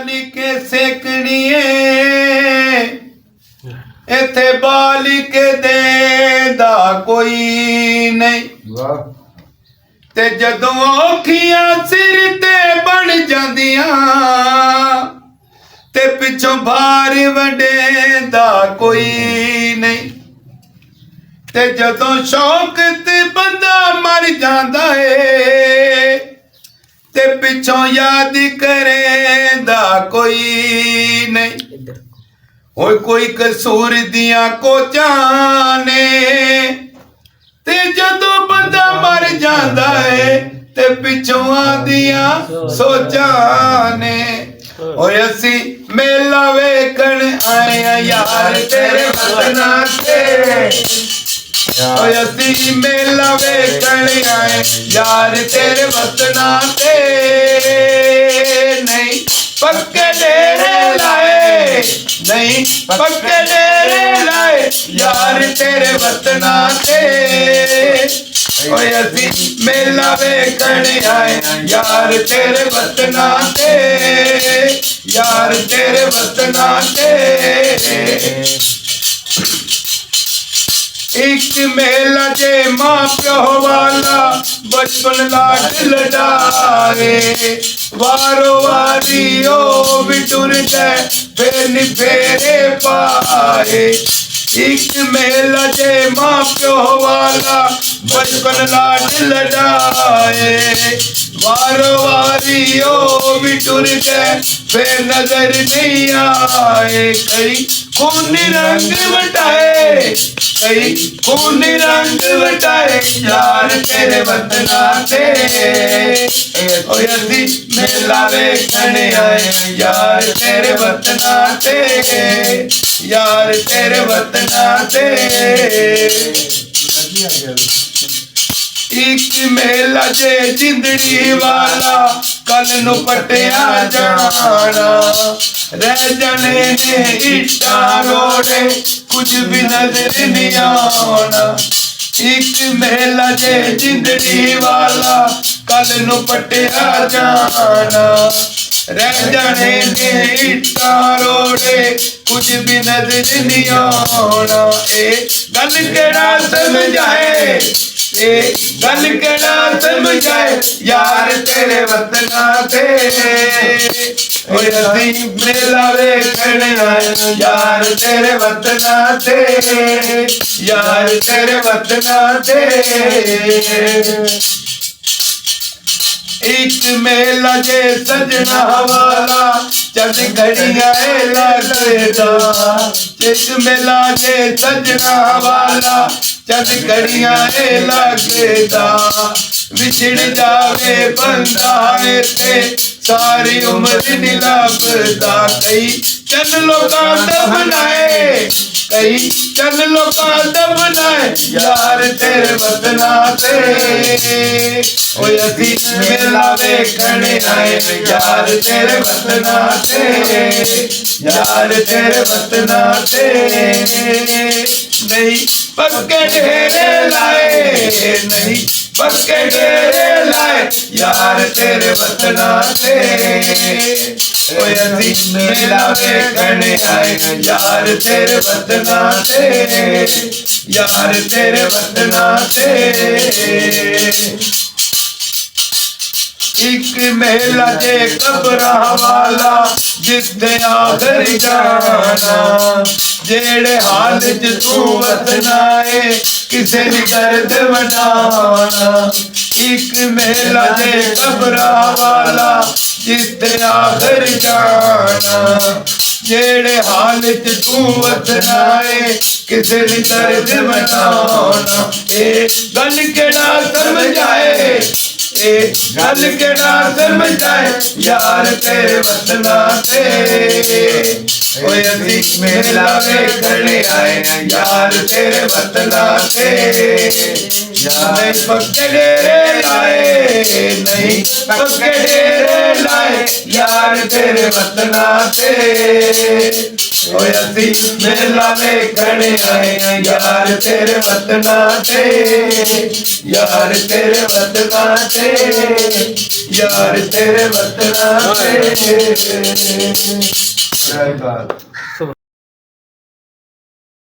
बाली के सेकड़िए इथे बाली के देंदा कोई नहीं ते जदों औखियां सिर ते बन जांदियां ते पिछों भार वडेंदा कोई नहीं ते जदों शौक ते बंदा मर जांदा है ते पिछों याद करेंदा कोई नहीं। ओए कोई कसूर दियां को जाने ते जदों बंदा मर जांदा है ते पिछों आदियां सोचाने। ओए असी मेला वेखण आए यार तेरे वतना ते ओए असी मेला वेखण आए यार तेरे वतना ते नहीं पक्के डेरे लाए नहीं पक्के डेरे लाए यार तेरे वतना ते ओए असी मेला वेखण आए यार तेरे वतना ते यार तेरे वतना ते। एक मेला जे मां प्यो वाला बचपन लाड लड़ाए वारो वारी ओ बिटुर जाए फेर फेरे पाए। एक मेला जे मां प्यो वाला बचपन लाड लड़ाए वारो वारी ओ बिटुर जाए फिर नजर नहीं आए। कई खून रंग बटाए कई खून रंग बटाए यार तेरे वतना ते ओए असी मेला वेखण आए यार तेरे वतना ते यार तेरे वतना ते। एक मेला जे जिंदड़ी वाला कल नु पटिया जाना रह जाने ने इट्टा रोड़े कुछ भी नजर नहीं आना। एक मेला जे जिंदड़ी वाला कल नु पटिया जाना रह जाने ने इट्टा रोड़े कुछ भी नजर नहीं आना। ए गल केड़ा समझाए गल केड़ा समझाए यार तेरे वतना ते ओए असी मेला वेखण आए यार तेरे वतना ते यार तेरे वतना ते। एक मेला जे सजना वाला चंद घड़ियां लगदा एक मेला जे सजना वाला चंद घड़ियां लगदा विछड़ जावे बंदा ते सारी उम्र नहीं लभदा। कई चन लोकां दा बनाए कई चन लोकां दा बनाए यार तेरे वतना ते ओए असी मेला वेखण आए यार तेरे वतना ते यार तेरे वतना ते नहीं पक्के डेरे लाए नहीं पक्के डेरे लाए यार तेरे वतना ते ओए असी मेला वेखण आए यार तेरे वतना ते यार तेरे वतना ते। एक मेला जे कबरा वाला जिथे आखिर जाना जेड़े हाल च तू वतना है किसे नी दर्द वडाना। एक मेला जे कबरा वाला जिथे आखिर जाना जेड़े हाल च तू वतना है किसे नी दर्द वडाना। ए गल केड़ा समझाए गल केड़ा समझाए यार तेरे वतना ते ओए असी मेला वेखण आए यार तेरे वतना ते यार पक्के डेरे लाए नहीं पक्के डेरे लाए यार तेरे वतना ते ਓਏ ਅਸੀਂ ਮੇਲਾ ਵੇਖਣ ਆਏ ਆਂ ਯਾਰ ਤੇਰੇ ਵਤਨਾਂ ਤੇ, ਯਾਰ ਤੇਰੇ ਵਤਨਾਂ ਤੇ, ਯਾਰ ਤੇਰੇ ਵਤਨਾਂ ਤੇ।